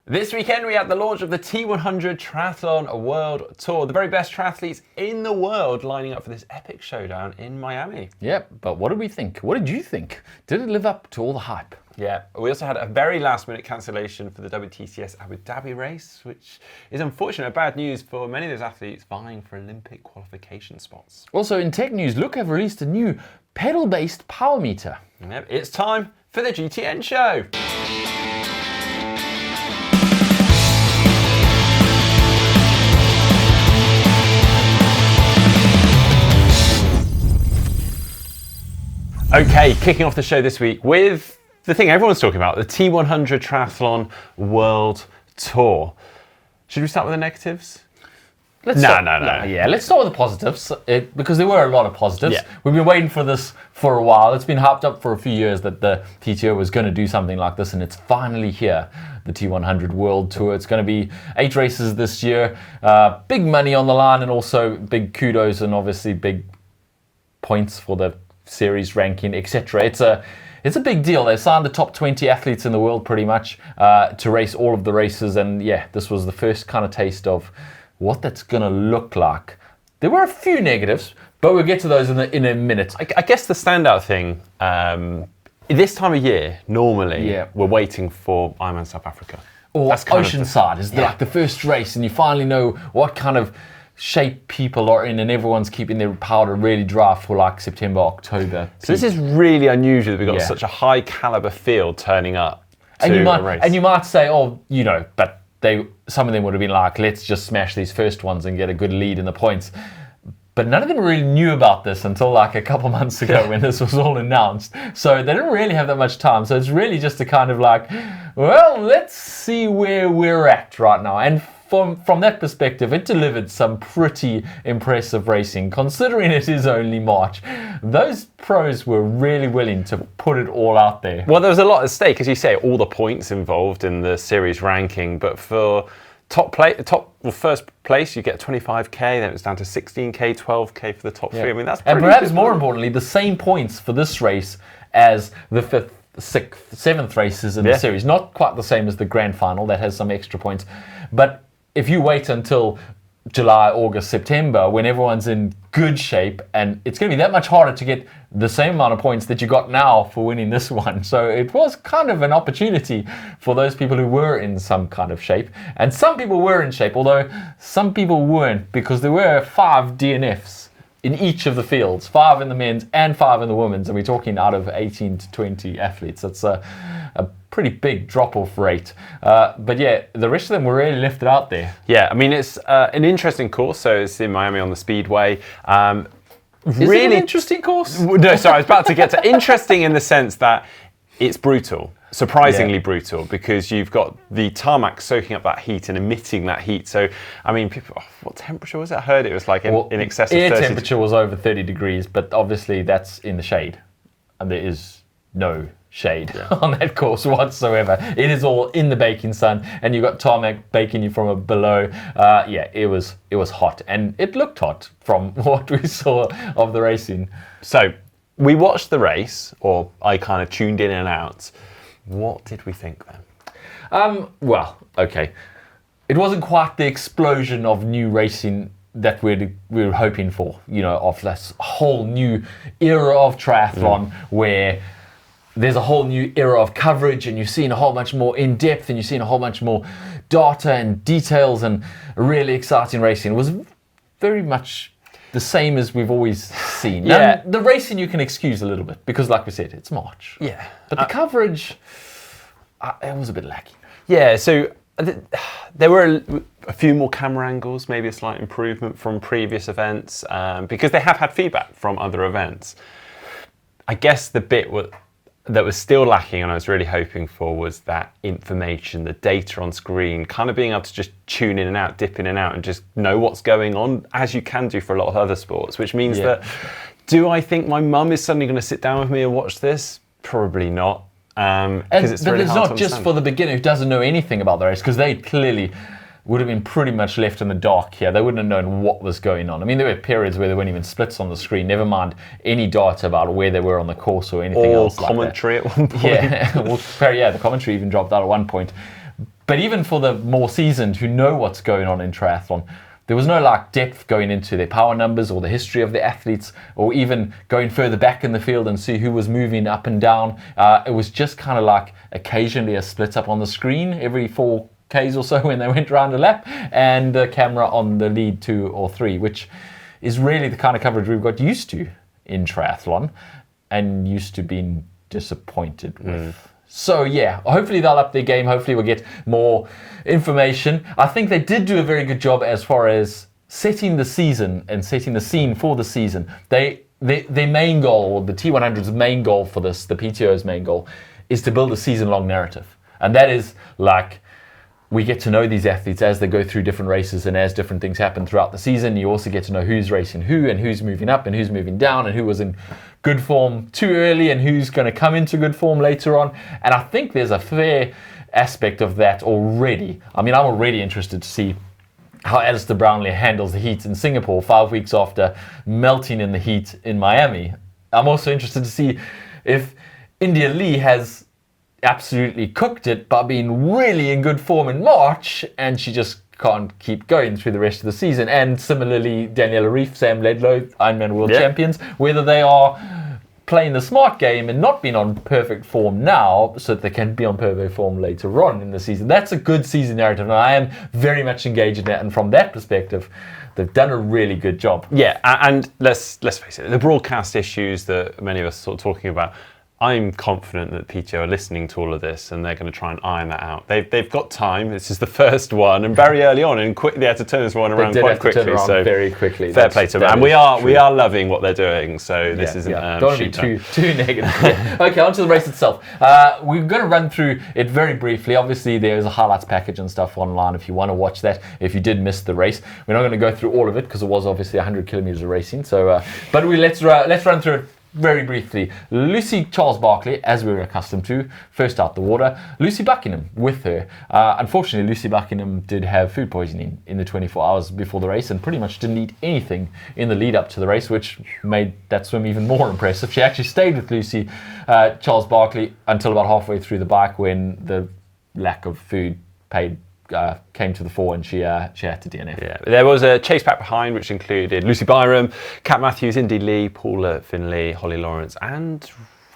This weekend we had the launch of the T100 Triathlon World Tour. The very best triathletes in the world lining up for this epic showdown in Miami. Yep, but what did we think? What did you think? Did it live up to all the hype? Yeah, we also had a very last-minute cancellation for the WTCS Abu Dhabi race, which is unfortunate, bad news for many of those athletes vying for Olympic qualification spots. Also in tech news, Look have released a new pedal-based power meter. Yep, it's time for the GTN Show. Okay, kicking off the show this week with the thing everyone's talking about, the T100 Triathlon World Tour. Should we start with the negatives? No. Yeah, let's start with the positives, because there were a lot of positives. Yeah. We've been waiting for this for a while. It's been hyped up for a few years that the TTO was going to do something like this, and it's finally here. The T100 World Tour. It's going to be 8 races this year. Big money on the line, and also big kudos and obviously big points for the series ranking, etc. It's a big deal. They signed the top 20 athletes in the world pretty much to race all of the races, and yeah, this was the first kind of taste of what that's going to look like. There were a few negatives, but we'll get to those in a minute. I guess the standout thing, this time of year, normally, we're waiting for Ironman South Africa. Or Oceanside is like the first race, and you finally know what kind of shape people are in, and everyone's keeping their powder really dry for like September, October. So this is really unusual that we've got such a high caliber field turning up to a race. And you might say, but some of them would have been like, let's just smash these first ones and get a good lead in the points. But none of them really knew about this until like a couple months ago when this was all announced. So they didn't really have that much time. So it's really just a kind of like, well, let's see where we're at right now. And from that perspective, it delivered some pretty impressive racing, considering it is only March. Those pros were really willing to put it all out there. Well, there was a lot at stake, as you say, all the points involved in the series ranking, but for first place, you get 25k, then it's down to 16k, 12k for the top three. I mean, that's pretty And perhaps more importantly, the same points for this race as the 5th, 6th, 7th races in the series. Not quite the same as the grand final, that has some extra points. But if you wait until July, August, September, when everyone's in good shape, and it's going to be that much harder to get the same amount of points that you got now for winning this one. So it was kind of an opportunity for those people who were in some kind of shape. And some people were in shape, although some people weren't, because there were 5 DNFs in each of the fields, 5 in the men's and 5 in the women's. And we're talking out of 18 to 20 athletes. That's a pretty big drop-off rate. But yeah, the rest of them were really lifted out there. Yeah, I mean, it's an interesting course. So it's in Miami on the Speedway. Is it an interesting course? No, sorry, I was about to get to interesting in the sense that it's brutal. Surprisingly brutal, because you've got the tarmac soaking up that heat and emitting that heat. So, I mean, what temperature was it? I heard it was like in excess of 30. Air temperature was over 30 degrees, but obviously that's in the shade. And there is no shade on that course whatsoever. It is all in the baking sun, and you've got tarmac baking you from below. It was hot, and it looked hot from what we saw of the racing. So, we watched the race, or I kind of tuned in and out. What did we think then? It wasn't quite the explosion of new racing that we were hoping for, of this whole new era of triathlon where there's a whole new era of coverage, and you're seeing a whole much more in-depth, and you're seeing a whole much more data and details and really exciting racing. It was very much the same as we've always seen. Yeah. And the racing you can excuse a little bit, because like we said, it's March. Yeah. But the coverage, it was a bit lacking. Yeah, so there were a few more camera angles, maybe a slight improvement from previous events, because they have had feedback from other events. I guess the bit that was still lacking, and I was really hoping for, was that information, the data on screen, kind of being able to just tune in and out, dip in and out, and just know what's going on, as you can do for a lot of other sports, which means that, do I think my mum is suddenly going to sit down with me and watch this? Probably not. But it's not just for the beginner who doesn't know anything about the race, because they clearly would have been pretty much left in the dark here. They wouldn't have known what was going on. I mean, there were periods where there weren't even splits on the screen, never mind any data about where they were on the course or anything else like that. Or commentary at one point. Yeah, the commentary even dropped out at one point. But even for the more seasoned who know what's going on in triathlon, there was no like depth going into their power numbers or the history of the athletes, or even going further back in the field and see who was moving up and down. It was just kind of like occasionally a split up on the screen every 4Ks or so when they went around a lap, and the camera on the lead 2 or 3, which is really the kind of coverage we've got used to in triathlon and used to being disappointed with. So yeah, hopefully they'll up their game. Hopefully we'll get more information. I think they did do a very good job as far as setting the season and setting the scene for the season. Their main goal, the T100's main goal for this, the PTO's main goal, is to build a season-long narrative. And that is like, we get to know these athletes as they go through different races, and as different things happen throughout the season. You also get to know who's racing who, and who's moving up and who's moving down, and who was in good form too early and who's going to come into good form later on. And I think there's a fair aspect of that already. I mean, I'm already interested to see how Alistair Brownlee handles the heat in Singapore 5 weeks after melting in the heat in Miami. I'm also interested to see if India Lee has absolutely cooked it by being really in good form in March, and she just can't keep going through the rest of the season. And similarly, Daniela Reef, Sam Ledlow, Ironman World Champions, whether they are playing the smart game and not being on perfect form now so that they can be on perfect form later on in the season. That's a good season narrative, and I am very much engaged in that. And from that perspective, they've done a really good job. Yeah, and let's face it, the broadcast issues that many of us are talking about, I'm confident that PTO are listening to all of this and they're going to try and iron that out. They've got time. This is the first one, and very early on, and they had to turn this one around quite quickly. So very quickly. Fair play to them. And we are loving what they're doing. So this isn't. Don't be too negative. Okay, on to the race itself. We're going to run through it very briefly. Obviously, there's a highlights package and stuff online if you want to watch that. If you did miss the race, we're not going to go through all of it because it was obviously 100 kilometers of racing. So, but let's run through it very briefly. Lucy Charles Barkley, as we were accustomed to, first out the water. Lucy Buckingham with her. Unfortunately, Lucy Buckingham did have food poisoning in the 24 hours before the race and pretty much didn't eat anything in the lead up to the race, which made that swim even more impressive. She actually stayed with Lucy Charles Barkley until about halfway through the bike, when the lack of food came to the fore, and she had to DNF. Yeah, there was a chase pack behind, which included Lucy Byram, Kat Matthews, Indy Lee, Paula Finlay, Holly Lawrence, and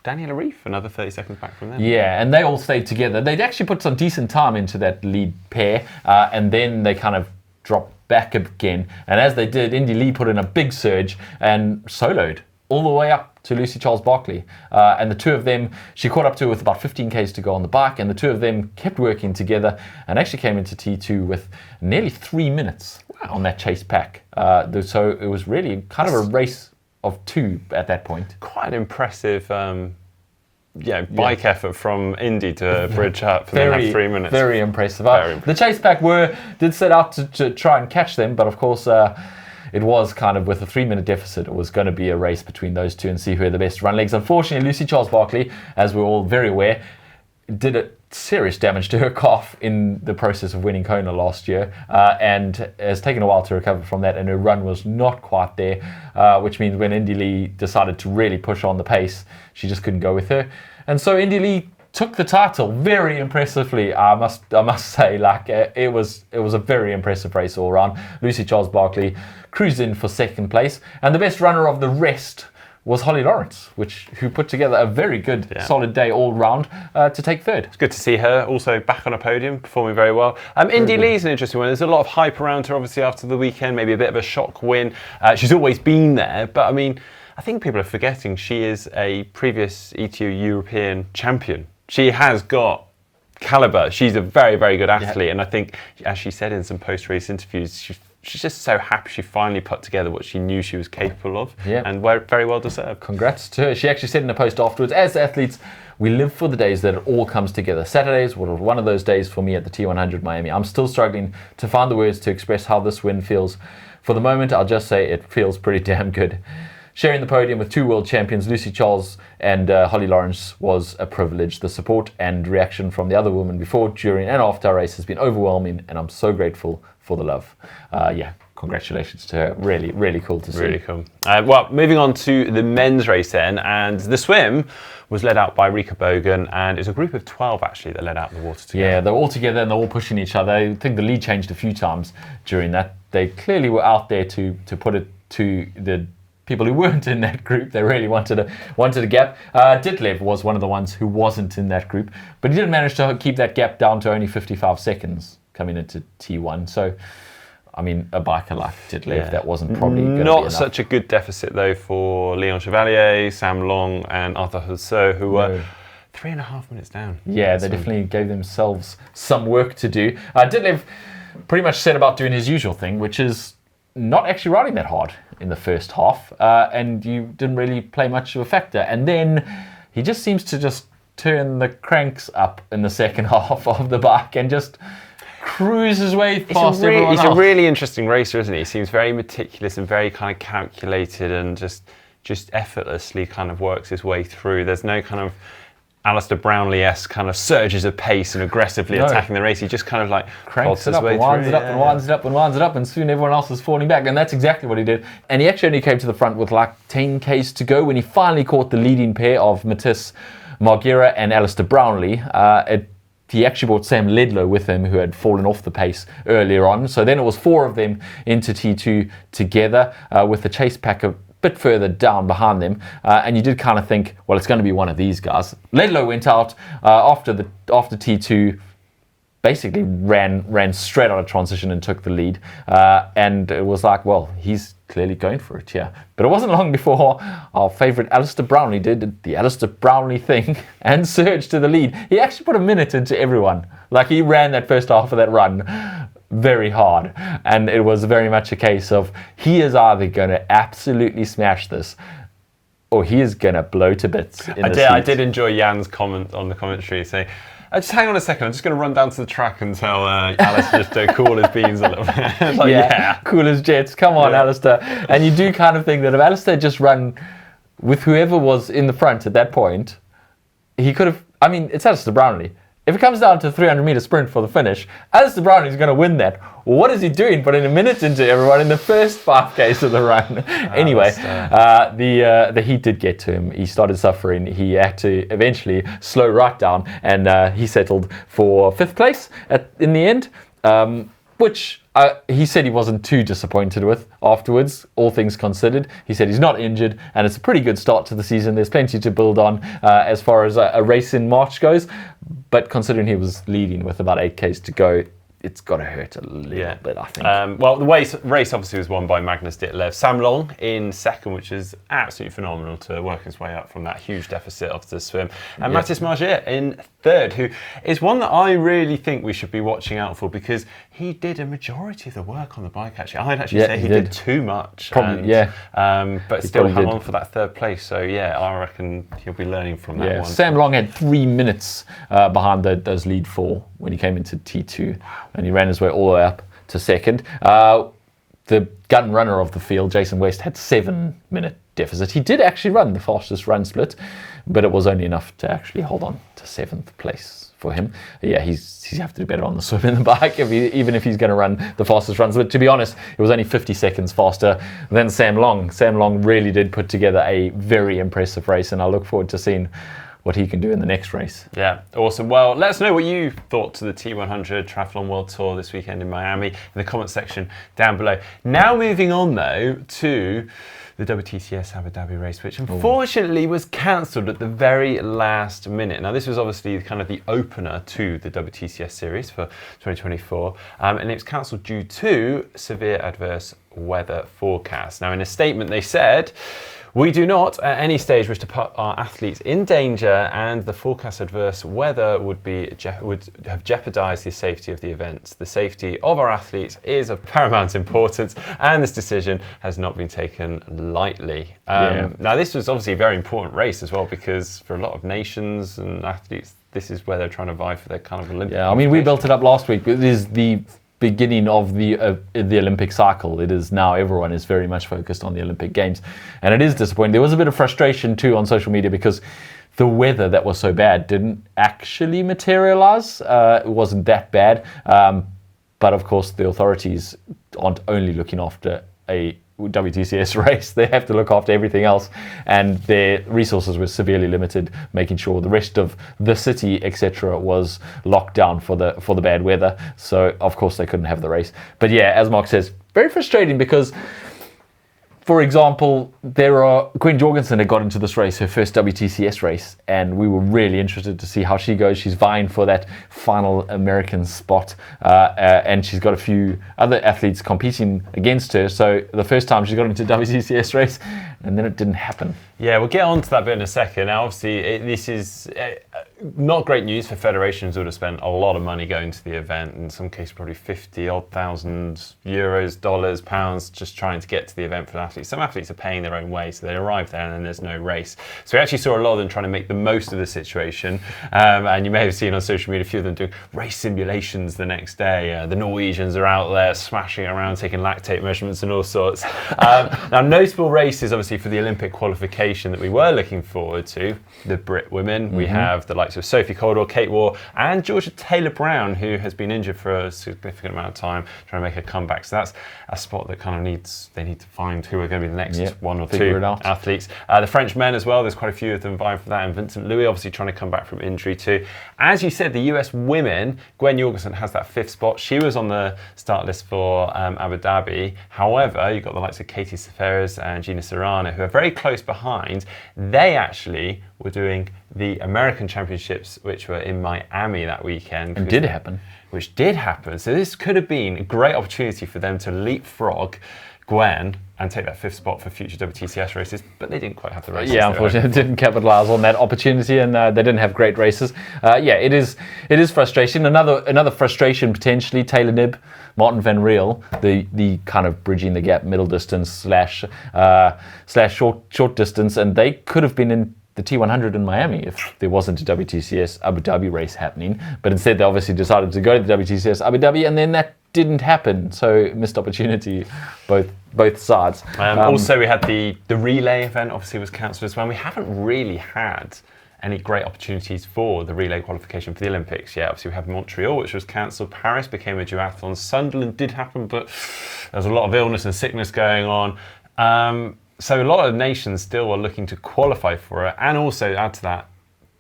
Daniela Reef, another 30 seconds back from them. Yeah, and they all stayed together. They'd actually put some decent time into that lead pair, and then they kind of dropped back again. And as they did, Indy Lee put in a big surge and soloed all the way up to Lucy Charles Barkley. And the two of them, she caught up to with about 15 Ks to go on the bike, and the two of them kept working together and actually came into T2 with nearly 3 minutes on that chase pack. So it was really kind of a race of two at that point. Quite an impressive bike effort from Indy to bridge up and then have 3 minutes. Very impressive. The chase pack did set out to try and catch them, but of course it was kind of with a 3 minute deficit. It was going to be a race between those two and see who had the best run legs. Unfortunately, Lucy Charles Barkley, as we're all very aware, did a serious damage to her calf in the process of winning Kona last year, and has taken a while to recover from that, and her run was not quite there, which means when Indy Lee decided to really push on the pace, she just couldn't go with her. And so Indy Lee took the title very impressively. I must say, it was a very impressive race all around. Lucy Charles Barkley cruised in for second place, and the best runner of the rest was Holly Lawrence, who put together a very good, solid day all round to take third. It's good to see her also back on a podium, performing very well. Indy Lee's an interesting one. There's a lot of hype around her, obviously, after the weekend, maybe a bit of a shock win. She's always been there, but I mean, I think people are forgetting she is a previous ETU European champion. She has got calibre. She's a very, very good athlete, and I think, as she said in some post-race interviews, she's just so happy she finally put together what she knew she was capable of, and very well deserved. Congrats to her. She actually said in a post afterwards, as athletes, we live for the days that it all comes together. Saturdays were one of those days for me at the T100 Miami. I'm still struggling to find the words to express how this win feels. For the moment, I'll just say it feels pretty damn good. Sharing the podium with two world champions, Lucy Charles and Holly Lawrence, was a privilege. The support and reaction from the other women before, during and after our race has been overwhelming, and I'm so grateful for the love. congratulations to her. Really, really cool to see. Really cool. Well, moving on to the men's race then, and the swim was led out by Rika Bogan, and it was a group of 12 actually that led out in the water together. Yeah, they're all together and they're all pushing each other. I think the lead changed a few times during that. They clearly were out there to put it to the people who weren't in that group. They really wanted a gap. Ditlev was one of the ones who wasn't in that group, but he did manage to keep that gap down to only 55 seconds coming into T1. So, I mean, a biker like Ditlev, that wasn't probably going to be enough. Not such a good deficit though for Leon Chevalier, Sam Long, and Arthur Husseux, who were 3.5 minutes down. Yeah, they definitely gave themselves some work to do. Ditlev pretty much set about doing his usual thing, which is not actually riding that hard in the first half, and you didn't really play much of a factor. And then he just seems to just turn the cranks up in the second half of the bike and just cruise his way past everyone else. He's a really interesting racer, isn't he? He seems very meticulous and very kind of calculated, and just effortlessly kind of works his way through. There's no kind of Alistair Brownlee-esque kind of surges of pace and aggressively attacking the race. He just kind of like cranks it up and winds it up and winds it up and winds it up, and soon everyone else is falling back. And that's exactly what he did. And he actually only came to the front with like 10 Ks to go when he finally caught the leading pair of Matisse Margera and Alistair Brownlee. He actually brought Sam Ledlow with him, who had fallen off the pace earlier on. So then it was 4 of them into T2 together, with the chase pack a bit further down behind them. And you did kind of think, well, it's going to be one of these guys. Ledlow went out after T2, basically ran straight out of transition and took the lead. And it was like, well, he's clearly going for it here. But it wasn't long before our favourite Alistair Brownlee did the Alistair Brownlee thing and surged to the lead. He actually put a minute into everyone. Like, he ran that first half of that run very hard. And it was very much a case of he is either going to absolutely smash this, or he is going to blow to bits. I did enjoy Jan's comment on the commentary saying, just hang on a second, I'm just going to run down to the track and tell Alistair just to cool his beans a little bit. Like, yeah, cool as jets. Come on, Alistair. And you do kind of think that if Alistair just run with whoever was in the front at that point, he could have, I mean, it's Alistair Brownlee. If it comes down to a 300-meter sprint for the finish, Alistair Brownlee's going to win that. What is he doing? Putting a minute into everyone in the first 5Ks of the run. Anyway, the heat did get to him. He started suffering. He had to eventually slow right down, and he settled for 5th place in the end, which he said he wasn't too disappointed with afterwards, all things considered. He said he's not injured, and it's a pretty good start to the season. There's plenty to build on as far as a race in March goes, but considering he was leading with about 8Ks to go, it's got to hurt a little bit, I think. Well, the race obviously was won by Magnus Ditlev. Sam Long in second, which is absolutely phenomenal to work his way up from that huge deficit of the swim. And Matisse Margera in third, who is one that I really think we should be watching out for, because he did a majority of the work on the bike, actually. I'd actually say he did too much. Probably, but he still hung on for that 3rd place. So, yeah, I reckon he'll be learning from that one. Sam Long had 3 minutes behind those lead 4 when he came into T2. And he ran his way all the way up to 2nd. The gun runner of the field, Jason West, had 7-minute deficit. He did actually run the fastest run split, but it was only enough to actually hold on to 7th place for him. Yeah, he's have to do better on the swim and the bike, even if he's going to run the fastest runs. But to be honest, it was only 50 seconds faster than Sam Long. Sam Long really did put together a very impressive race, and I look forward to seeing what he can do in the next race. Yeah, awesome. Well, let us know what you thought to the T100 Triathlon World Tour this weekend in Miami in the comment section down below. Now moving on though to the WTCS Abu Dhabi race, which unfortunately was cancelled at the very last minute. Now this was obviously kind of the opener to the WTCS series for 2024, and it was cancelled due to severe adverse weather forecasts. Now in a statement they said, "We do not at any stage wish to put our athletes in danger, and the forecast adverse weather would have jeopardised the safety of the events. The safety of our athletes is of paramount importance, and this decision has not been taken lightly." Now this was obviously a very important race as well, because for a lot of nations and athletes, this is where they're trying to vie for their kind of Olympic. Yeah, I mean, we built it up last week. It is the beginning of the Olympic cycle. It is now, everyone is very much focused on the Olympic Games, and it is disappointing. There was a bit of frustration too on social media because the weather that was so bad didn't actually materialize. It wasn't that bad, But of course, the authorities aren't only looking after a WTCS race, they have to look after everything else, and their resources were severely limited, making sure the rest of the city, etc., was locked down for the bad weather. So of course they couldn't have the race. But yeah, as Mark says, very frustrating because, for example, Gwen Jorgensen had got into this race, her first WTCS race, and we were really interested to see how she goes. She's vying for that final American spot, and she's got a few other athletes competing against her. So the first time she got into WTCS race, and then it didn't happen. Yeah, we'll get on to that bit in a second. Now, obviously, this is not great news for federations who would have spent a lot of money going to the event, in some cases probably 50,000 euros, dollars, pounds, just trying to get to the event for an athlete. Some athletes are paying their own way, so they arrive there and then there's no race. So we actually saw a lot of them trying to make the most of the situation, and you may have seen on social media a few of them doing race simulations the next day. The Norwegians are out there smashing around, taking lactate measurements and all sorts. Now, notable races, obviously, for the Olympic qualification that we were looking forward to, the Brit women. We have the likes of Sophie Coldwell, Kate Waugh, and Georgia Taylor-Brown, who has been injured for a significant amount of time, trying to make a comeback. So that's a spot that kind of they need to find who are going to be the next one or two athletes. The French men as well, there's quite a few of them vying for that, and Vincent Louis obviously trying to come back from injury too. As you said, the US women, Gwen Jorgensen has that 5th spot. She was on the start list for Abu Dhabi. However, you've got the likes of Katie Seferis and Gina Serrano, who are very close behind. They actually were doing the American Championships, which were in Miami that weekend. And did happen. Which did happen. So this could have been a great opportunity for them to leapfrog Gwen and take that 5th spot for future WTCS races, but they didn't quite have the races. Yeah, unfortunately, they didn't capitalise on that opportunity, and they didn't have great races. It is frustration. Another frustration potentially. Taylor Knibb, Martin Van Riel, the kind of bridging the gap middle distance slash short distance, and they could have been in the T100 in Miami if there wasn't a WTCS Abu Dhabi race happening. But instead, they obviously decided to go to the WTCS Abu Dhabi, and then that didn't happen. So missed opportunity, both sides. Also, we had the relay event. Obviously, was cancelled as well. We haven't really had any great opportunities for the relay qualification for the Olympics yet. Obviously, we have Montreal, which was cancelled. Paris became a duathlon. Sunderland did happen, but there was a lot of illness and sickness going on. So a lot of nations still are looking to qualify for it, and also add to that,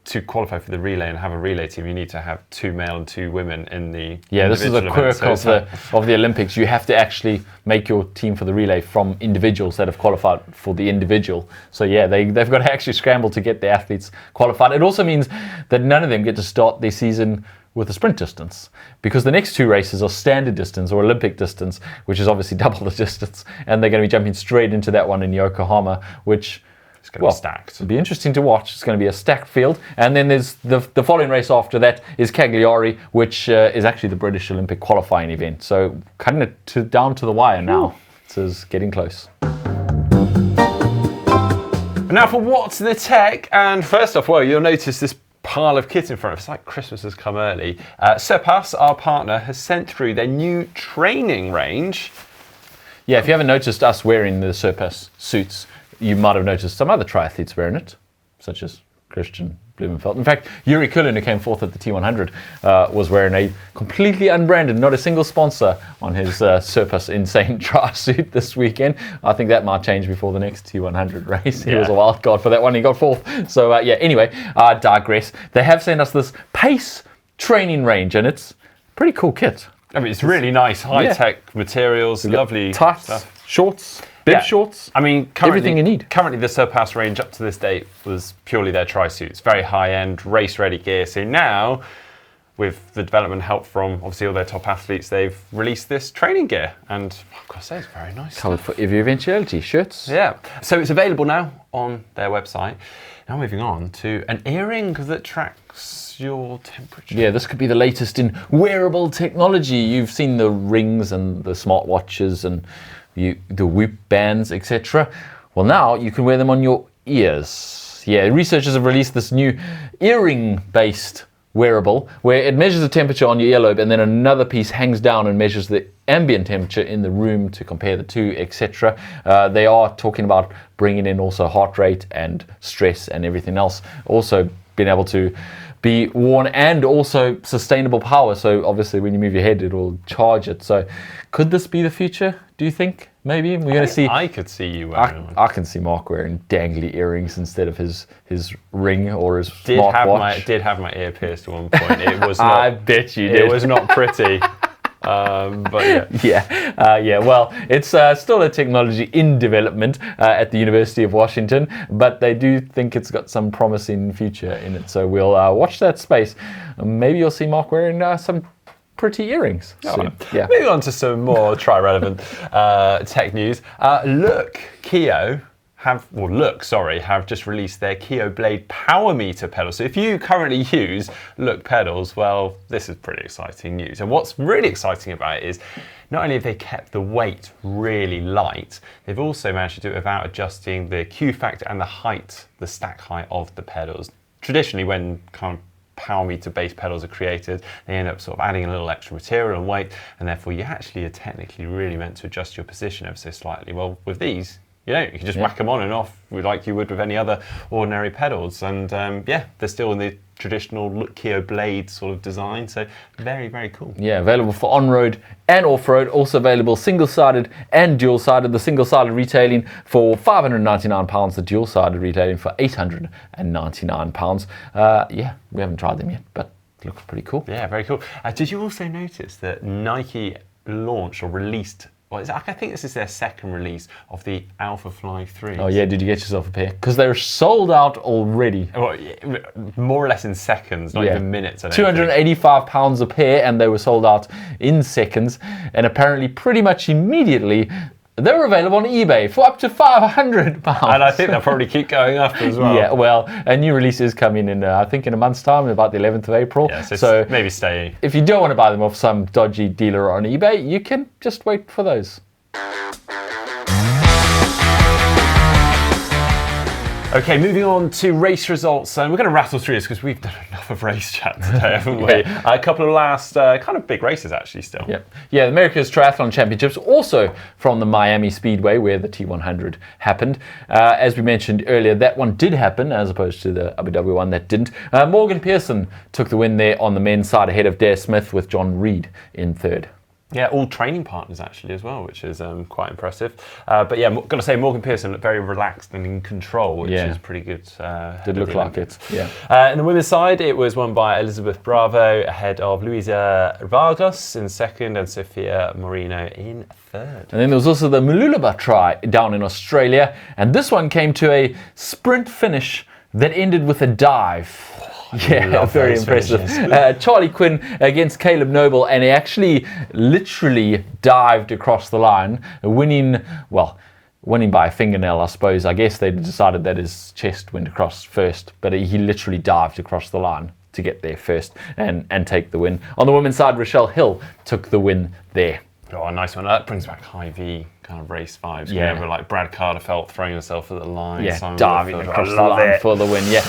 to qualify for the relay and have a relay team, you need to have 2 male and 2 women in the this is a quirk of the Olympics. You have to actually make your team for the relay from individuals that have qualified for the individual. So yeah, they've got to actually scramble to get the athletes qualified. It also means that none of them get to start their season with a sprint distance, because the next 2 races are standard distance or Olympic distance, which is obviously double the distance, and they're going to be jumping straight into that one in Yokohama, which it's going to be stacked. It'll be interesting to watch. It's going to be a stacked field. And then there's the following race after that is Cagliari, which is actually the British Olympic qualifying event. So cutting it down to the wire now. It's getting close. Now for what's the tech, and first off, well, you'll notice this pile of kit in front of us. It's like Christmas has come early. Surpass, our partner, has sent through their new training range. Yeah, if you haven't noticed us wearing the Surpass suits, you might have noticed some other triathletes wearing it, such as Christian Blumenfeld. In fact, Yuri Kulin, who came 4th at the T100, was wearing a completely unbranded, not a single sponsor, on his Surpass Insane tri suit this weekend. I think that might change before the next T100 race. He was a wild card for that one. He got 4th. So anyway, I digress. They have sent us this pace training range, and it's pretty cool kit. I mean, it's really nice, high-tech materials, lovely tights, stuff. Shorts, bib shorts. I mean, everything you need. Currently, the Surpass range up to this date was purely their tri-suits, very high-end, race-ready gear. So now, with the development help from obviously all their top athletes, they've released this training gear, and I've got to say, it's very nice. Covered for every eventuality, shirts. Yeah. So it's available now on their website. Now moving on to an earring that tracks your temperature. Yeah, this could be the latest in wearable technology. You've seen the rings and the smartwatches and the Whoop bands, etc. Well, now you can wear them on your ears. Yeah, researchers have released this new earring-based wearable where it measures the temperature on your earlobe, and then another piece hangs down and measures the ambient temperature in the room to compare the two, etc. They are talking about bringing in also heart rate and stress and everything else. Also being able to be worn, and also sustainable power. So obviously when you move your head, it will charge it. So could this be the future, do you think? Maybe we're going to see. I could see you wearing one. I can see Mark wearing dangly earrings instead of his ring or his smartwatch. Did have my ear pierced at one point. It was not, I bet you did. It was not pretty. But yeah. Well, it's still a technology in development at the University of Washington, but they do think it's got some promising future in it. So we'll watch that space. Maybe you'll see Mark wearing some pretty earrings soon. Yeah. Moving on to some more tri-relevant tech news. have just released their Keo Blade Power Meter pedals. So if you currently use Look pedals, well, this is pretty exciting news. And what's really exciting about it is not only have they kept the weight really light, they've also managed to do it without adjusting the Q factor and the height, the stack height of the pedals. Traditionally, when kind of power meter based pedals are created, they end up sort of adding a little extra material and weight, and therefore you actually are technically really meant to adjust your position ever so slightly. Well, with these, you can just whack them on and off like you would with any other ordinary pedals. And they're still in the traditional Look Keo Blade sort of design. So very, very cool. Yeah, available for on-road and off-road. Also available single-sided and dual-sided. The single-sided retailing for £599. The dual-sided retailing for £899. We haven't tried them yet, but it looks pretty cool. Yeah, very cool. Did you also notice that Nike launched or released, I think this is their second release of the Alpha Fly 3. Oh yeah, did you get yourself a pair? Because they're sold out already. Well, more or less in seconds, not even minutes. £285 a pair, and they were sold out in seconds. And apparently pretty much immediately, they were available on eBay for up to £500. And I think they'll probably keep going up as well. Yeah, well, a new release is coming in, I think in a month's time, about the 11th of April. Yeah, so maybe stay. If you don't want to buy them off some dodgy dealer on eBay, you can just wait for those. Okay, moving on to race results, and we're going to rattle through this because we've done enough of race chat today, haven't we? A couple of last kind of big races actually still. Yeah, the America's Triathlon Championships, also from the Miami Speedway where the T100 happened. As we mentioned earlier, that one did happen as opposed to the Abu Dhabi one that didn't. Morgan Pearson took the win there on the men's side ahead of Dare Smith with John Reed in third. Yeah, all training partners actually as well, which is quite impressive. But yeah, got to say Morgan Pearson looked very relaxed and in control, which is pretty good. Did look like it. Yeah. In the women's side, it was won by Elizabeth Bravo ahead of Luisa Vargas in second and Sofia Moreno in third. And then there was also the Mooloolaba Tri down in Australia, and this one came to a sprint finish that ended with a dive. Yeah, very impressive. Charlie Quinn against Caleb Noble, and he actually literally dived across the line, winning by a fingernail, I suppose. I guess they decided that his chest went across first, but he literally dived across the line to get there first and take the win. On the women's side, Rochelle Hill took the win there. Oh, a nice one. That brings back high V kind of race vibes. Yeah. Remember, like Brad Carterfeld throwing himself at the line. Yeah, diving across the line for the win. Yeah.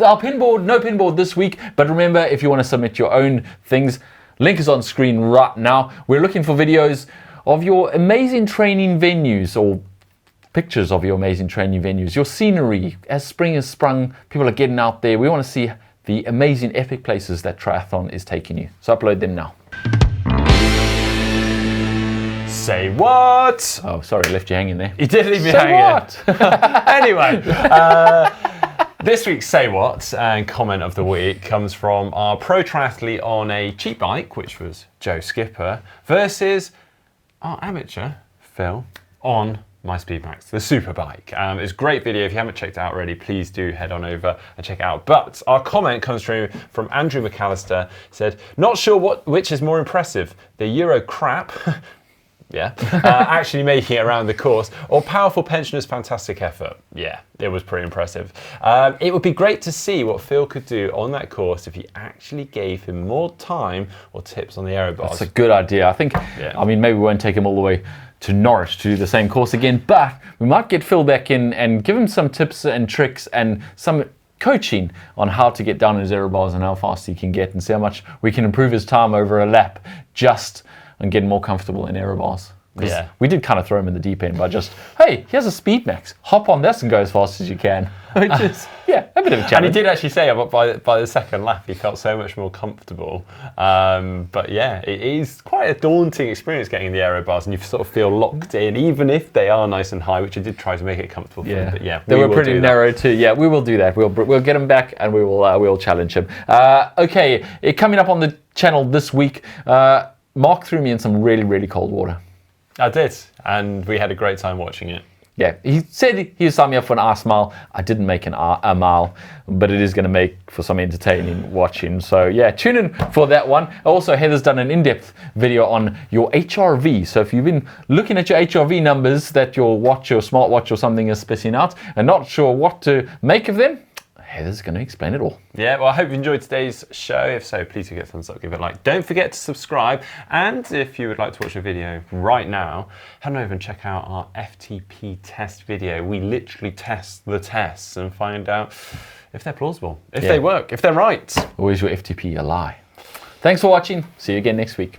Our pinboard, no pinboard this week. But remember, if you want to submit your own things, link is on screen right now. We're looking for videos of your amazing training venues or pictures of your amazing training venues, your scenery. As spring has sprung, people are getting out there. We want to see the amazing, epic places that triathlon is taking you. So upload them now. Say what? Oh, sorry, I left you hanging there. You did leave me hanging. What? Anyway, this week's Say What and comment of the week comes from our pro triathlete on a cheap bike, which was Joe Skipper, versus our amateur, Phil, on my Speedmax, the super bike. It's a great video. If you haven't checked it out already, please do head on over and check it out. But our comment comes through from Andrew McAllister, said, not sure which is more impressive, the Euro crap, actually making it around the course, or powerful pensioners' fantastic effort. Yeah, it was pretty impressive. It would be great to see what Phil could do on that course if he actually gave him more time or tips on the aero bars. That's a good idea. I think, I mean, maybe we won't take him all the way to Norwich to do the same course again, but we might get Phil back in and give him some tips and tricks and some coaching on how to get down his aero bars and how fast he can get, and see how much we can improve his time over a lap just and getting more comfortable in aero bars. Yeah, we did kind of throw him in the deep end by just, hey, here's a Speedmax, hop on this and go as fast as you can. which is, a bit of a challenge. And he did actually say by the second lap he felt so much more comfortable. But yeah, it is quite a daunting experience getting in the aero bars, and you sort of feel locked in, even if they are nice and high, which I did try to make it comfortable for him. But yeah, they were pretty narrow too. Yeah, we will do that. We'll get him back, and we'll challenge him. Okay, coming up on the channel this week, Mark threw me in some really, really cold water. I did, and we had a great time watching it. Yeah, he said he signed me up for an ice mile. I didn't make a mile, but it is going to make for some entertaining watching. So yeah, tune in for that one. Also, Heather's done an in-depth video on your HRV. So if you've been looking at your HRV numbers that your watch or smartwatch or something is spitting out and not sure what to make of them, Heather's going to explain it all. Yeah, well, I hope you enjoyed today's show. If so, please do get a thumbs up, give it a like. Don't forget to subscribe. And if you would like to watch a video right now, head on over and check out our FTP test video. We literally test the tests and find out if they're plausible, if they work, if they're right. Or is your FTP a lie? Thanks for watching. See you again next week.